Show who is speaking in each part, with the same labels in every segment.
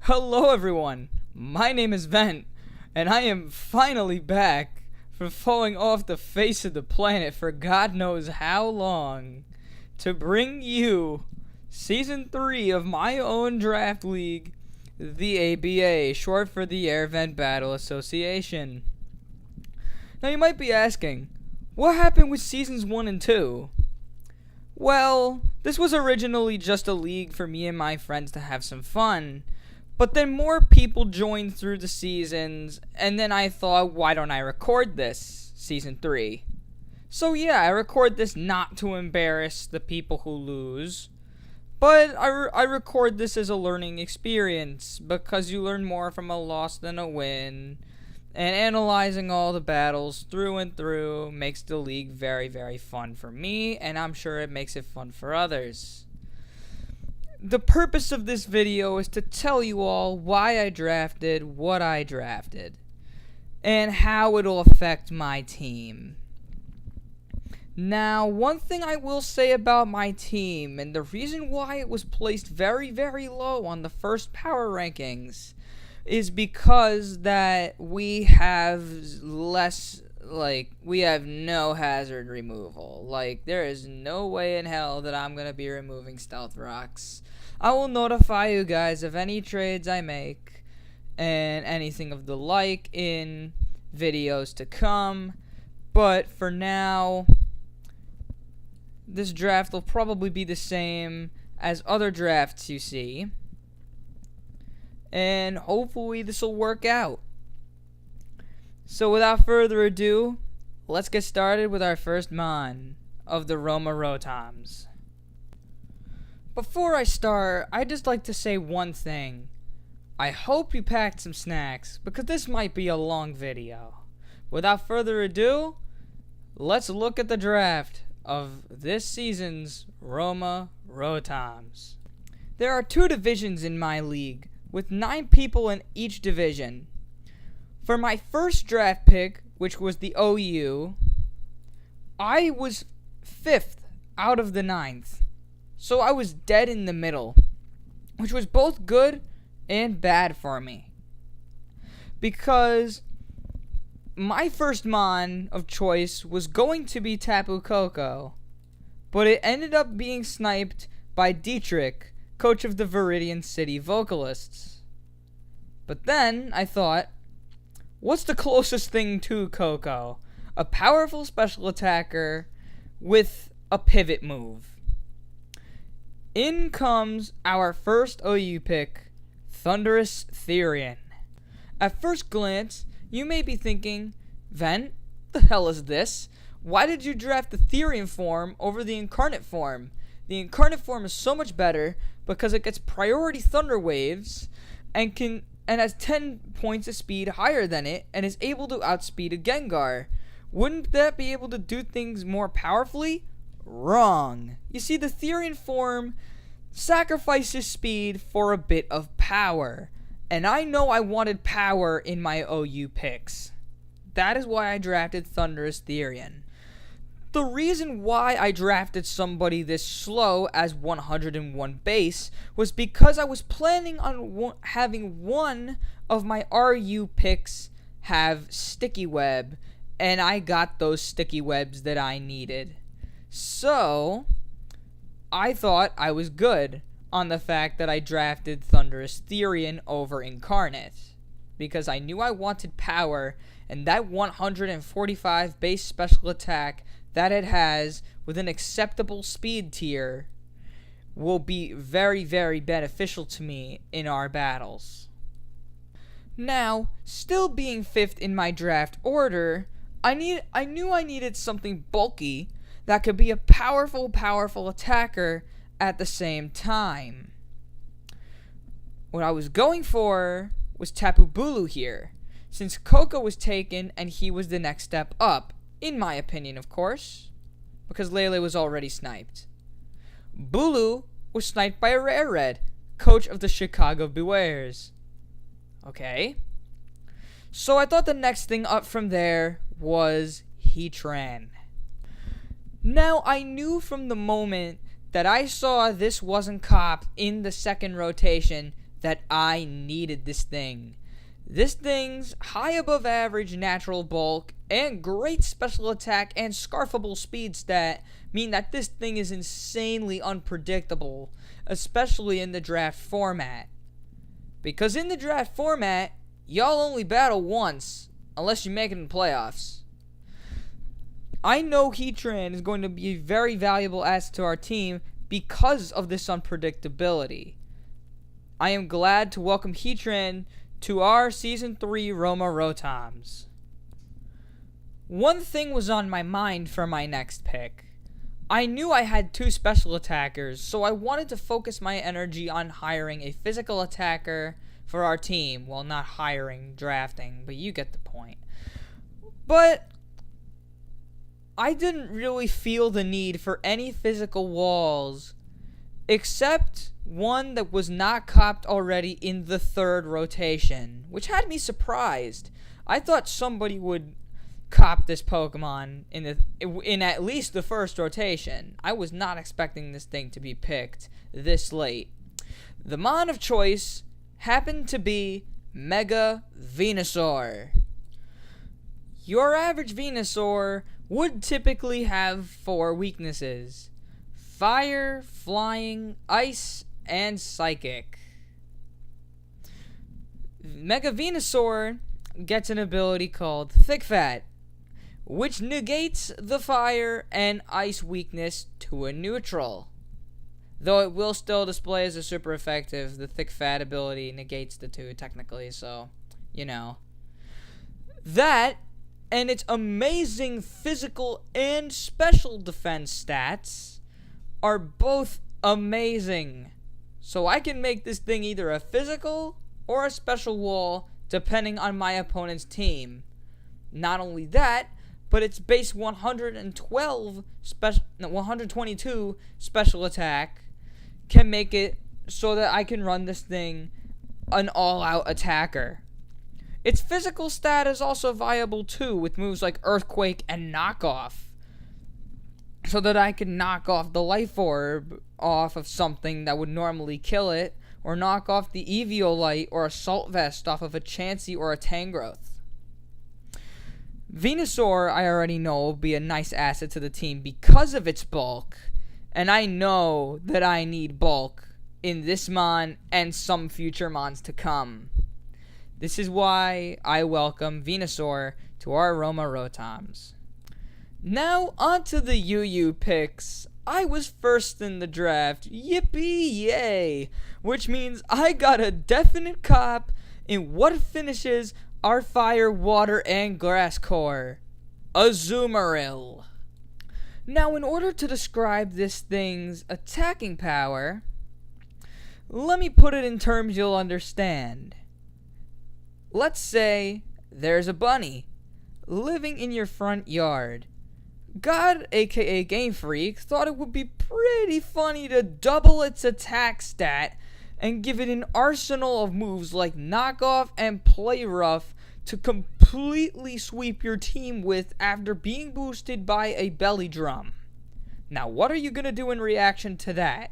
Speaker 1: Hello everyone, my name is Vent, and I am finally back from falling off the face of the planet for God knows how long to bring you Season 3 of my own draft league, the ABA, short for the Air Vent Battle Association. Now you might be asking, what happened with Seasons 1 and 2? Well, this was originally just a league for me and my friends to have some fun, but then more people joined through the seasons, and then I thought, why don't I record this, Season 3? So yeah, I record this not to embarrass the people who lose, but I record this as a learning experience, because you learn more from a loss than a win, and analyzing all the battles through and through makes the league very, very fun for me, and I'm sure it makes it fun for others. The purpose of this video is to tell you all why I drafted what I drafted, and how it'll affect my team. Now, one thing I will say about my team, and the reason why it was placed very, very low on the first power rankings, is because that we have we have no hazard removal. There is no way in hell that I'm going to be removing Stealth Rocks. I will notify you guys of any trades I make and anything of the like in videos to come. But for now, this draft will probably be the same as other drafts you see. And hopefully this will work out. So without further ado, let's get started with our first mon of the Roma Rotoms. Before I start, I'd just like to say one thing. I hope you packed some snacks, because this might be a long video. Without further ado, let's look at the draft of this season's Roma Rotoms. There are 2 divisions in my league, with 9 people in each division. For my first draft pick, which was the OU, I was 5th out of the 9th. So I was dead in the middle, which was both good and bad for me. Because my first mon of choice was going to be Tapu Koko, but it ended up being sniped by Dietrich, coach of the Viridian City Vocalists. But then I thought, what's the closest thing to Koko? A powerful special attacker with a pivot move. In comes our first OU pick, Thunderstorm Theory. At first glance, you may be thinking, Vent, the hell is this? Why did you draft the Therian form over the Incarnate form? The Incarnate form is so much better because it gets priority Thunder Waves and has 10 points of speed higher than it and is able to outspeed a Gengar. Wouldn't that be able to do things more powerfully? Wrong. You see, the Therian form sacrifices speed for a bit of power, and I know I wanted power in my OU picks. That is why I drafted Thunderstorm Theory. The reason why I drafted somebody this slow as 101 base was because I was planning on having one of my RU picks have Sticky Web, and I got those Sticky Webs that I needed. So, I thought I was good on the fact that I drafted Thunderstorm Theory over Incarnate, because I knew I wanted power, and that 145 base special attack that it has with an acceptable speed tier will be very, very beneficial to me in our battles. Now, still being 5th in my draft order, I knew I needed something bulky that could be a powerful attacker at the same time. What I was going for was Tapu Bulu here, since Koko was taken and he was the next step up, in my opinion, of course, because Lele was already sniped. Bulu was sniped by a Rare Red, coach of the Chicago Bewares. Okay. So I thought the next thing up from there was Heatran. Now, I knew from the moment that I saw this wasn't copped in the second rotation that I needed this thing. This thing's high above average natural bulk and great special attack and scarfable speed stat mean that this thing is insanely unpredictable, especially in the draft format. Because in the draft format, y'all only battle once, unless you make it in playoffs. I know Heatran is going to be a very valuable asset to our team because of this unpredictability. I am glad to welcome Heatran to our Season 3 Roma Rotoms. One thing was on my mind for my next pick. I knew I had 2 special attackers, so I wanted to focus my energy on hiring a physical attacker for our team. Well, not hiring, drafting, but you get the point. But I didn't really feel the need for any physical walls except one that was not copped already in the 3rd rotation, which had me surprised. I thought somebody would cop this Pokemon in at least the 1st rotation. I was not expecting this thing to be picked this late. The mon of choice happened to be Mega Venusaur. Your average Venusaur would typically have 4 weaknesses: Fire, Flying, Ice, and Psychic. Mega Venusaur gets an ability called Thick Fat, which negates the Fire and Ice weakness to a neutral. Though it will still display as a super effective, the Thick Fat ability negates the 2 technically, so, you know. That, and its amazing physical and special defense stats, are both amazing. So I can make this thing either a physical or a special wall depending on my opponent's team. Not only that, but its base 122 special attack can make it so that I can run this thing an all-out attacker. Its physical stat is also viable too, with moves like Earthquake and Knockoff, so that I can knock off the Life Orb off of something that would normally kill it, or knock off the Eviolite or Assault Vest off of a Chansey or a Tangrowth. Venusaur, I already know, will be a nice asset to the team because of its bulk, and I know that I need bulk in this mon and some future mons to come. This is why I welcome Venusaur to our Roma Rotoms. Now, onto the UU picks. I was first in the draft, yippee yay, which means I got a definite cop in what finishes our Fire, Water, and Grass core, Azumarill. Now, in order to describe this thing's attacking power, let me put it in terms you'll understand. Let's say there's a bunny living in your front yard. God, aka Game Freak, thought it would be pretty funny to double its attack stat and give it an arsenal of moves like Knock Off and Play Rough to completely sweep your team with after being boosted by a belly drum. Now, what are you gonna do in reaction to that?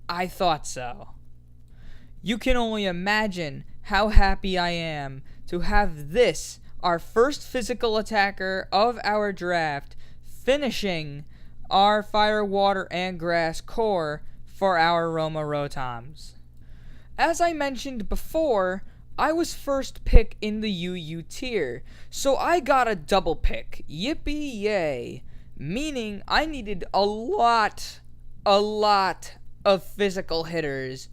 Speaker 1: I thought so. You can only imagine how happy I am to have this, our first physical attacker of our draft, finishing our Fire, Water, and Grass core for our Roma Rotoms. As I mentioned before, I was first pick in the UU tier, so I got a double pick, yippee yay, meaning I needed a lot of physical hitters.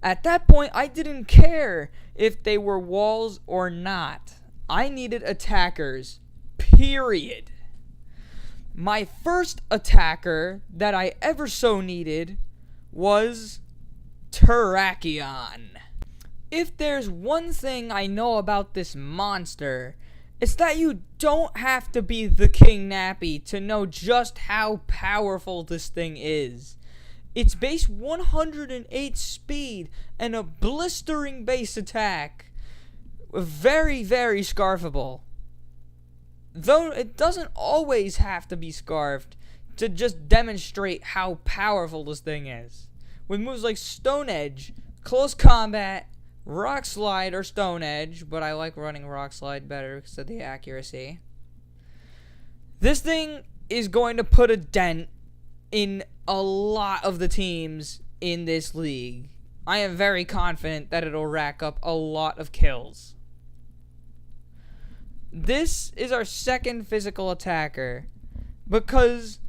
Speaker 1: At that point, I didn't care if they were walls or not. I needed attackers, period. My first attacker that I ever so needed was Taraki. If there's one thing I know about this monster, it's that you don't have to be the King Nappy to know just how powerful this thing is. Its base 108 speed and a blistering base attack. Very, very scarfable. Though it doesn't always have to be scarfed to just demonstrate how powerful this thing is. With moves like Stone Edge, Close Combat, Rock Slide or Stone Edge, but I like running Rock Slide better because of the accuracy. This thing is going to put a dent in a lot of the teams in this league. I am very confident that it'll rack up a lot of kills. This is our second physical attacker because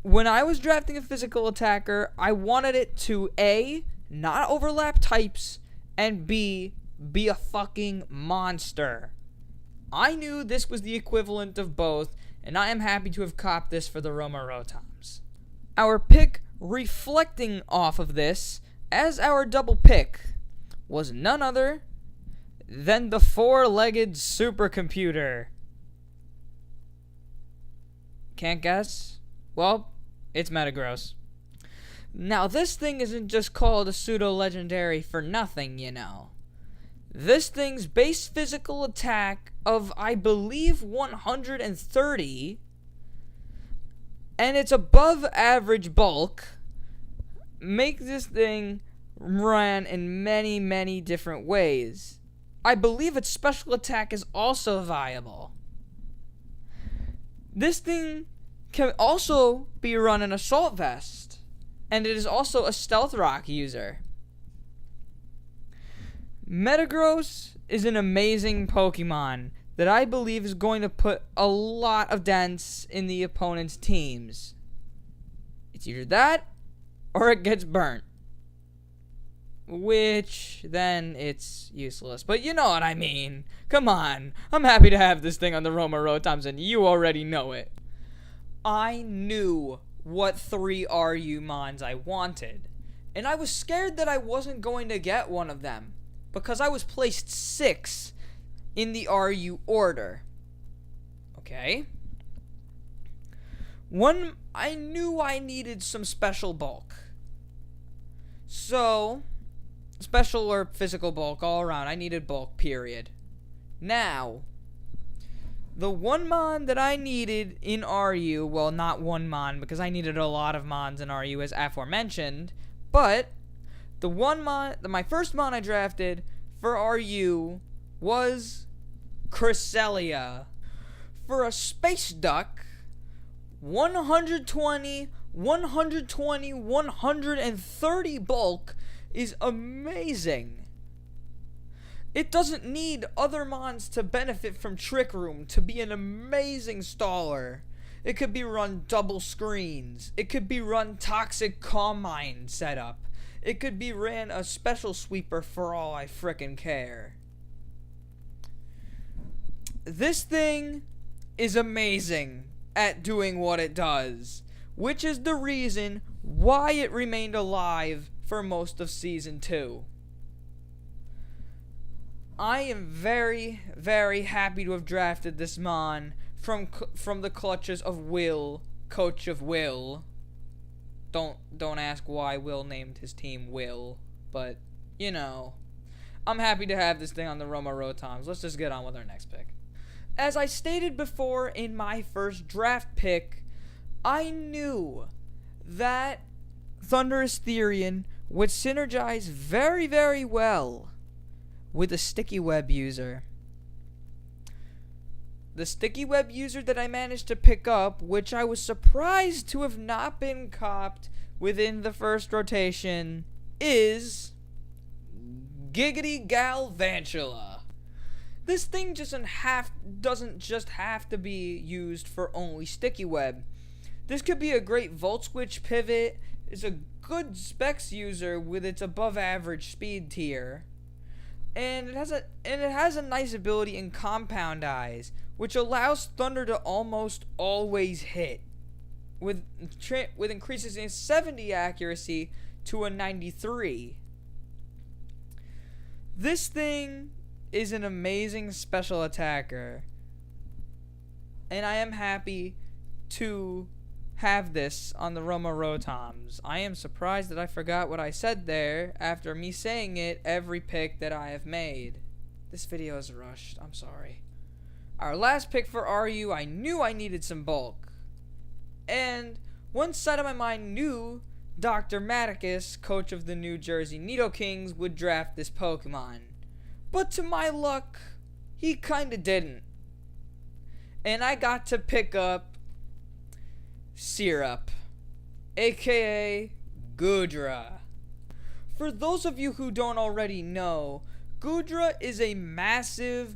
Speaker 1: when I was drafting a physical attacker, I wanted it to A, not overlap types, and B, be a fucking monster. I knew this was the equivalent of both, and I am happy to have copped this for the Roma Rotoms. Our pick reflecting off of this as our double pick was none other than the four-legged supercomputer. Can't guess? Well, it's Metagross. Now, this thing isn't just called a pseudo-legendary for nothing, you know. This thing's base physical attack of, I believe, 130, and its above average bulk make this thing run in many, many different ways. I believe its special attack is also viable. This thing can also be run in Assault Vest, and it is also a Stealth Rock user. Metagross is an amazing Pokemon that I believe is going to put a lot of dents in the opponent's teams. It's either that, or it gets burnt. Which, then, it's useless. But you know what I mean. Come on. I'm happy to have this thing on the Roma Rotoms, and you already know it. I knew what 3 RU Mons I wanted, and I was scared that I wasn't going to get one of them, because I was placed 6 in the RU order. Okay? I knew I needed some special bulk. So, special or physical bulk all around. I needed bulk, period. Now, the one mon that I needed in RU, well, not one mon, because I needed a lot of mons in RU as aforementioned, but the one mon, my first mon I drafted for RU was Cresselia. For a Space Duck, 120, 130 bulk is amazing. It doesn't need other mons to benefit from Trick Room to be an amazing staller. It could be run double screens. It could be run Toxic Calm Mind setup. It could be ran a Special Sweeper for all I frickin' care. This thing is amazing at doing what it does, which is the reason why it remained alive for most of Season 2. I am very, very happy to have drafted this mon from the clutches of Will, coach of Will. Don't ask why Will named his team Will, but, you know. I'm happy to have this thing on the Roma Rotoms. Let's just get on with our next pick. As I stated before in my first draft pick, I knew that Thunderous Theory would synergize very, very well with a Sticky Web user. The Sticky Web user that I managed to pick up, which I was surprised to have not been copped within the first rotation, is Giggity Galvantula. This thing doesn't just have to be used for only Sticky Web. This could be a great Volt Switch pivot. It's a good Specs user with its above average speed tier. And it has a nice ability in Compound Eyes, which allows Thunder to almost always hit, with increases in 70 accuracy to a 93. This thing is an amazing special attacker, and I am happy to have this on the Roma Rotoms. I am surprised that I forgot what I said there after me saying it every pick that I have made. This video is rushed. I'm sorry. Our last pick for RU, I knew I needed some bulk. And one side of my mind knew Dr. Metagross, coach of the New Jersey Nido-Kings, would draft this Pokemon. But to my luck, he kinda didn't. And I got to pick up Syrup, aka Goodra. For those of you who don't already know, Goodra is a massive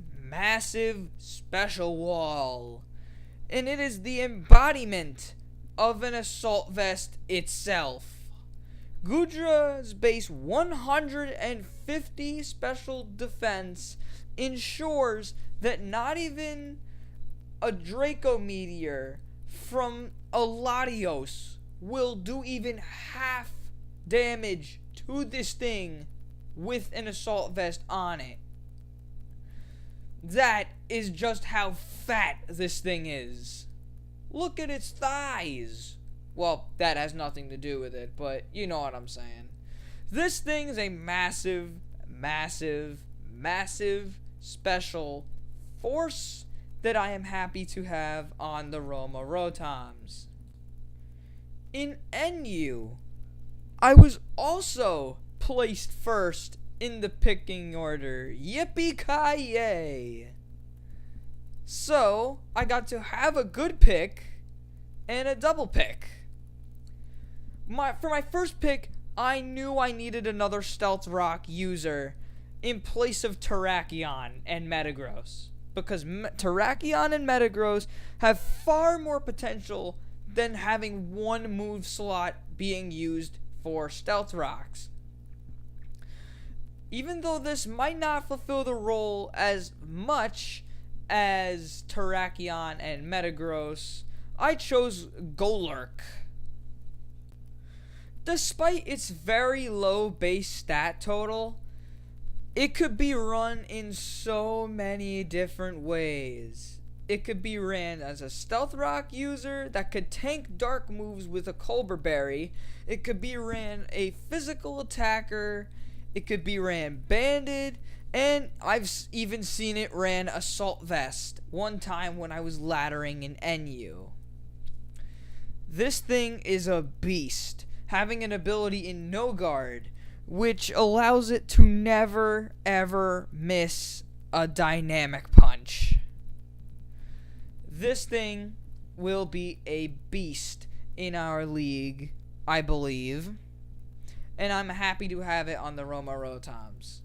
Speaker 1: special wall. And it is the embodiment of an assault vest itself. Goodra's base 150 special defense ensures that not even a Draco Meteor from a Latios will do even half damage to this thing with an assault vest on it. That is just how fat this thing is. Look at its thighs. Well, that has nothing to do with it, but you know what I'm saying. This thing is a massive special force that I am happy to have on the Roma Rotoms. In NU, I was also placed first in the picking order. Yippee-ki-yay! So, I got to have a good pick and a double pick. For my first pick, I knew I needed another Stealth Rock user in place of Terrakion and Metagross. Because Terrakion and Metagross have far more potential than having one move slot being used for Stealth Rocks. Even though this might not fulfill the role as much as Terrakion and Metagross, I chose Golurk. Despite its very low base stat total, it could be run in so many different ways. It could be ran as a Stealth Rock user that could tank dark moves with a Colbur Berry. It could be ran a physical attacker. It could be ran banded. And I've even seen it ran Assault Vest one time when I was laddering in NU. This thing is a beast, having an ability in No Guard, which allows it to never ever miss a dynamic punch. This thing will be a beast in our league, I believe, and I'm happy to have it on the Roma Rotoms.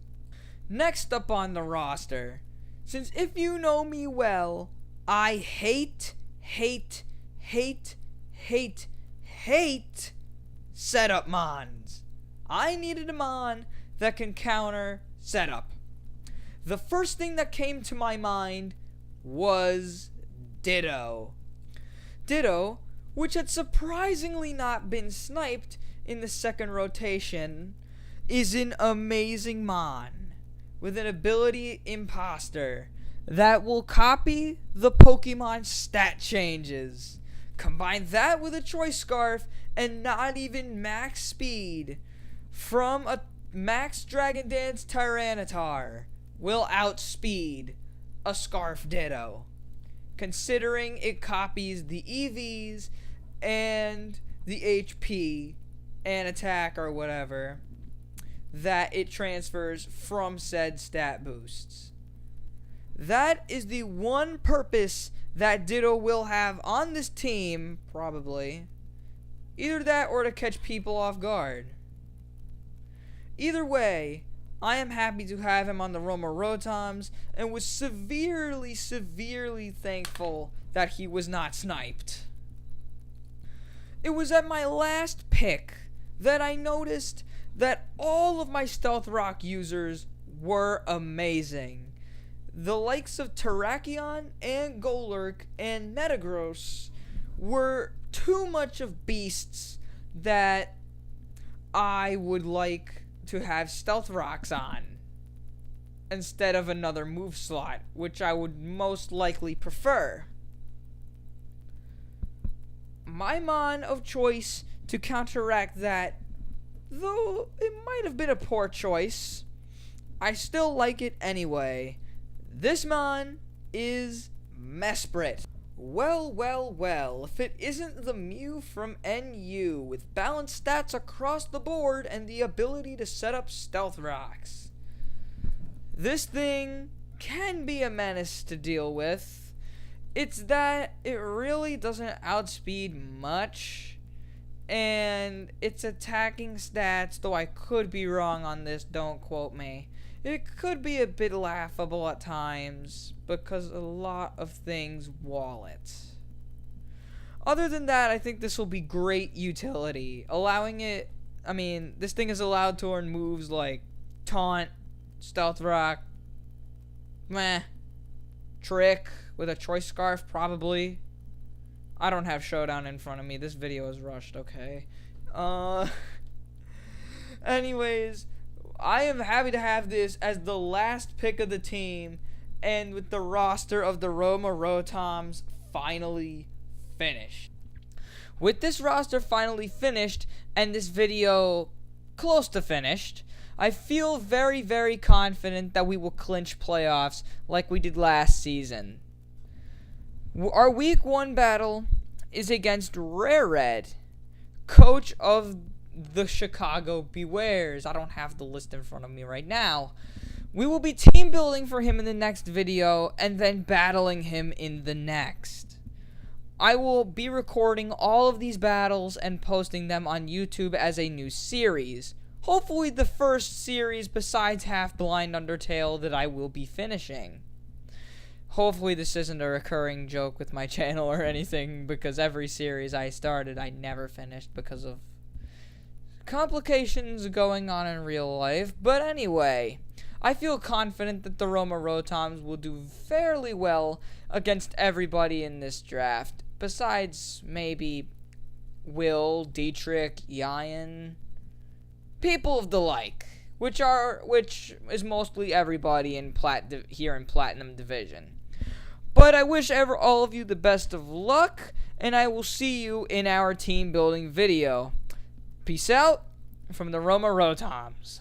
Speaker 1: Next up on the roster, since if you know me well, I hate setup mons. I needed a mon that can counter setup. The first thing that came to my mind was Ditto. Ditto, which had surprisingly not been sniped in the second rotation, is an amazing mon with an ability Imposter that will copy the Pokemon stat changes. Combine that with a Choice Scarf and not even max speed from a Max Dragon Dance Tyranitar will outspeed a Scarf Ditto, considering it copies the EVs and the HP and attack or whatever that it transfers from said stat boosts. That is the one purpose that Ditto will have on this team, probably. Either that or to catch people off guard. Either way, I am happy to have him on the Roma Rotoms and was severely thankful that he was not sniped. It was at my last pick that I noticed that all of my Stealth Rock users were amazing. The likes of Terrakion and Golurk and Metagross were too much of beasts that I would like to have Stealth Rocks on instead of another move slot, which I would most likely prefer. My mon of choice to counteract that, though it might have been a poor choice, I still like it anyway. This mon is Mesprit. Well, well, well, if it isn't the Mew from NU with balanced stats across the board and the ability to set up stealth rocks. This thing can be a menace to deal with. It's that it really doesn't outspeed much, and its attacking stats, though I could be wrong on this, don't quote me, it could be a bit laughable at times because a lot of things wall it. Other than that, I think this will be great utility, allowing it, this thing is allowed to earn moves like Taunt, Stealth Rock, Trick with a Choice Scarf, probably. I don't have Showdown in front of me. This video is rushed, okay? Anyways, I am happy to have this as the last pick of the team, and with the roster of the Roma Rotoms finally finished. With this roster finally finished, and this video close to finished, I feel very, very confident that we will clinch playoffs like we did last season. Our Week 1 battle is against Rare Red, coach of the Chicago Bewares. I don't have the list in front of me right now. We will be team building for him in the next video and then battling him in the next. I will be recording all of these battles and posting them on YouTube as a new series. Hopefully the first series besides Half Blind Undertale that I will be finishing. Hopefully this isn't a recurring joke with my channel or anything, because every series I started I never finished because of complications going on in real life. But anyway, I feel confident that the Roma Rotoms will do fairly well against everybody in this draft, besides maybe Will, Dietrich, Ian, people of the like, which is mostly everybody in here in Platinum Division. But I wish all of you the best of luck, and I will see you in our team building video. Peace out from the Roma Rotoms.